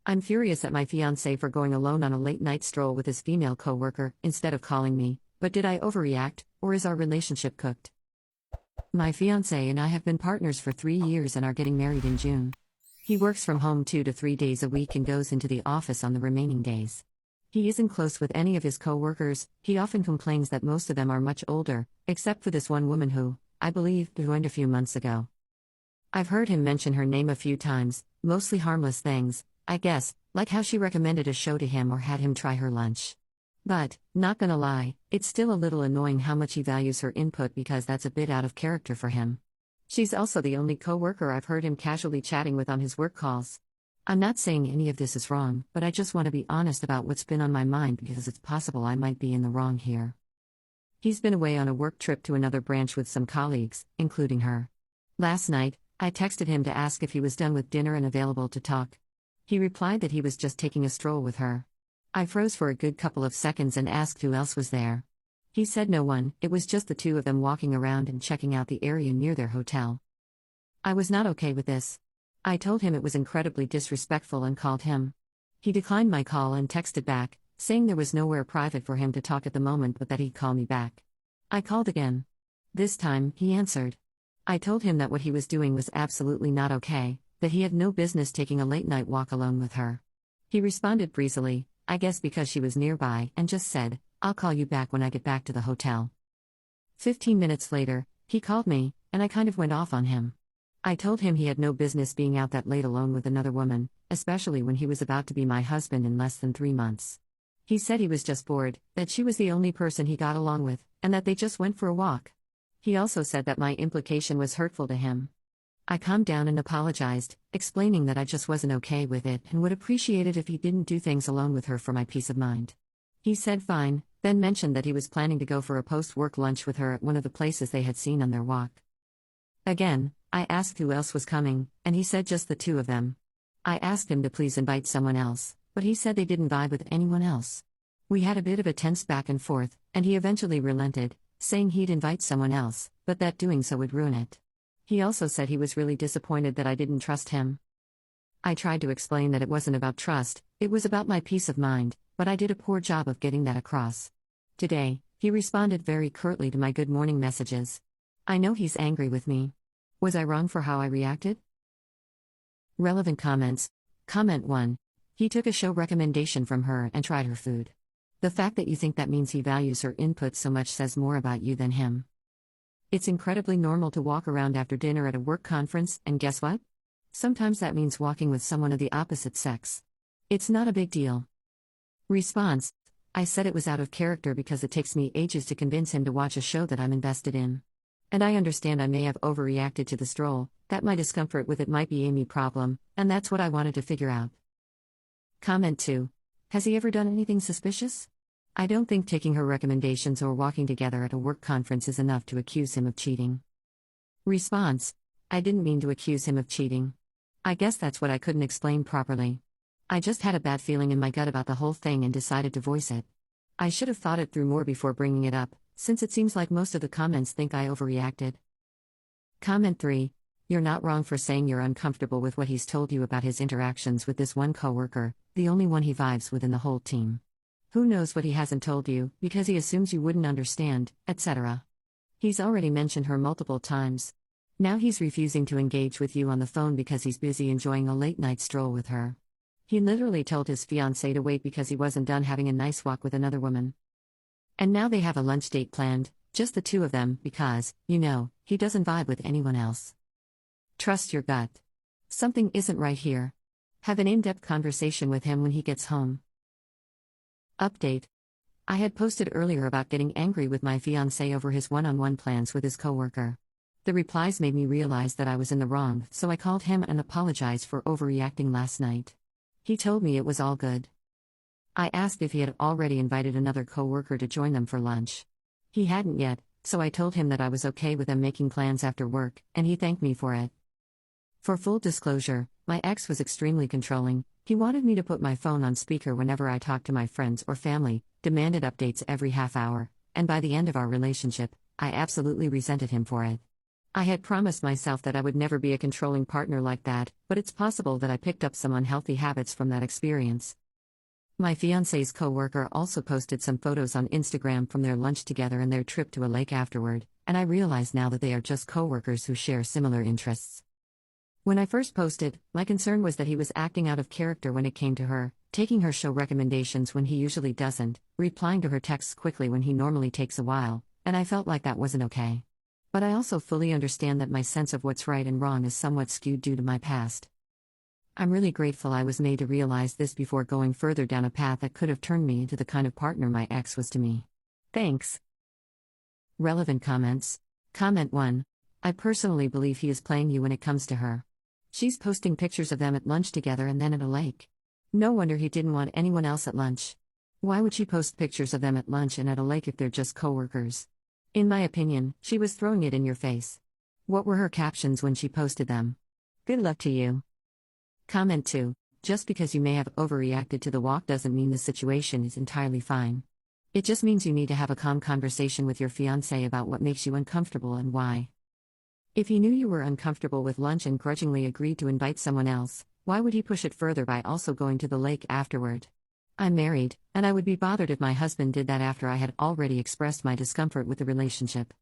I'm furious at my fiance for going alone on a late-night stroll with his female coworker instead of calling me, but did I overreact, or is our relationship cooked? My fiance and I have been partners for 3 years and are getting married in June. He works from home 2 to 3 days a week and goes into the office on the remaining days. He isn't close with any of his coworkers. He often complains that most of them are much older, except for this one woman who, I believe, joined a few months ago. I've heard him mention her name a few times, mostly harmless things, I guess, like how she recommended a show to him or had him try her lunch. But, not gonna lie, it's still a little annoying how much he values her input because that's a bit out of character for him. She's also the only coworker I've heard him casually chatting with on his work calls. I'm not saying any of this is wrong, but I just want to be honest about what's been on my mind because it's possible I might be in the wrong here. He's been away on a work trip to another branch with some colleagues, including her. Last night, I texted him to ask if he was done with dinner and available to talk. He replied that he was just taking a stroll with her. I froze for a good couple of seconds and asked who else was there. He said no one, it was just the two of them walking around and checking out the area near their hotel. I was not okay with this. I told him it was incredibly disrespectful and called him. He declined my call and texted back, saying there was nowhere private for him to talk at the moment but that he'd call me back. I called again. This time, he answered. I told him that what he was doing was absolutely not okay, that he had no business taking a late-night walk alone with her. He responded breezily, I guess because she was nearby, and just said, I'll call you back when I get back to the hotel. 15 minutes later, he called me, and I kind of went off on him. I told him he had no business being out that late alone with another woman, especially when he was about to be my husband in less than 3 months. He said he was just bored, that she was the only person he got along with, and that they just went for a walk. He also said that my implication was hurtful to him. I calmed down and apologized, explaining that I just wasn't okay with it and would appreciate it if he didn't do things alone with her for my peace of mind. He said fine, then mentioned that he was planning to go for a post-work lunch with her at one of the places they had seen on their walk. Again, I asked who else was coming, and he said just the two of them. I asked him to please invite someone else, but he said they didn't vibe with anyone else. We had a bit of a tense back and forth, and he eventually relented, saying he'd invite someone else, but that doing so would ruin it. He also said he was really disappointed that I didn't trust him. I tried to explain that it wasn't about trust, it was about my peace of mind, but I did a poor job of getting that across. Today, he responded very curtly to my good morning messages. I know he's angry with me. Was I wrong for how I reacted? Relevant comments. Comment 1. He took a show recommendation from her and tried her food. The fact that you think that means he values her input so much says more about you than him. It's incredibly normal to walk around after dinner at a work conference, and guess what? Sometimes that means walking with someone of the opposite sex. It's not a big deal. Response. I said it was out of character because it takes me ages to convince him to watch a show that I'm invested in. And I understand I may have overreacted to the stroll, that my discomfort with it might be Amy's problem, and that's what I wanted to figure out. Comment 2. Has he ever done anything suspicious? I don't think taking her recommendations or walking together at a work conference is enough to accuse him of cheating. Response. I didn't mean to accuse him of cheating. I guess that's what I couldn't explain properly. I just had a bad feeling in my gut about the whole thing and decided to voice it. I should have thought it through more before bringing it up, since it seems like most of the comments think I overreacted. Comment 3. You're not wrong for saying you're uncomfortable with what he's told you about his interactions with this one coworker, the only one he vibes with in the whole team. Who knows what he hasn't told you, because he assumes you wouldn't understand, etc. He's already mentioned her multiple times. Now he's refusing to engage with you on the phone because he's busy enjoying a late-night stroll with her. He literally told his fiancée to wait because he wasn't done having a nice walk with another woman. And now they have a lunch date planned, just the two of them, because, he doesn't vibe with anyone else. Trust your gut. Something isn't right here. Have an in-depth conversation with him when he gets home. Update. I had posted earlier about getting angry with my fiancé over his one-on-one plans with his coworker. The replies made me realize that I was in the wrong, so I called him and apologized for overreacting last night. He told me it was all good. I asked if he had already invited another coworker to join them for lunch. He hadn't yet, so I told him that I was okay with them making plans after work, and he thanked me for it. For full disclosure, my ex was extremely controlling. He wanted me to put my phone on speaker whenever I talked to my friends or family, demanded updates every half hour, and by the end of our relationship, I absolutely resented him for it. I had promised myself that I would never be a controlling partner like that, but it's possible that I picked up some unhealthy habits from that experience. My fiance's coworker also posted some photos on Instagram from their lunch together and their trip to a lake afterward, and I realize now that they are just coworkers who share similar interests. When I first posted, my concern was that he was acting out of character when it came to her, taking her show recommendations when he usually doesn't, replying to her texts quickly when he normally takes a while, and I felt like that wasn't okay. But I also fully understand that my sense of what's right and wrong is somewhat skewed due to my past. I'm really grateful I was made to realize this before going further down a path that could have turned me into the kind of partner my ex was to me. Thanks. Relevant comments. Comment 1. I personally believe he is playing you when it comes to her. She's posting pictures of them at lunch together and then at a lake. No wonder he didn't want anyone else at lunch. Why would she post pictures of them at lunch and at a lake if they're just coworkers? In my opinion, she was throwing it in your face. What were her captions when she posted them? Good luck to you. Comment 2. Just because you may have overreacted to the walk doesn't mean the situation is entirely fine. It just means you need to have a calm conversation with your fiancé about what makes you uncomfortable and why. If he knew you were uncomfortable with lunch and grudgingly agreed to invite someone else, why would he push it further by also going to the lake afterward? I'm married, and I would be bothered if my husband did that after I had already expressed my discomfort with the relationship.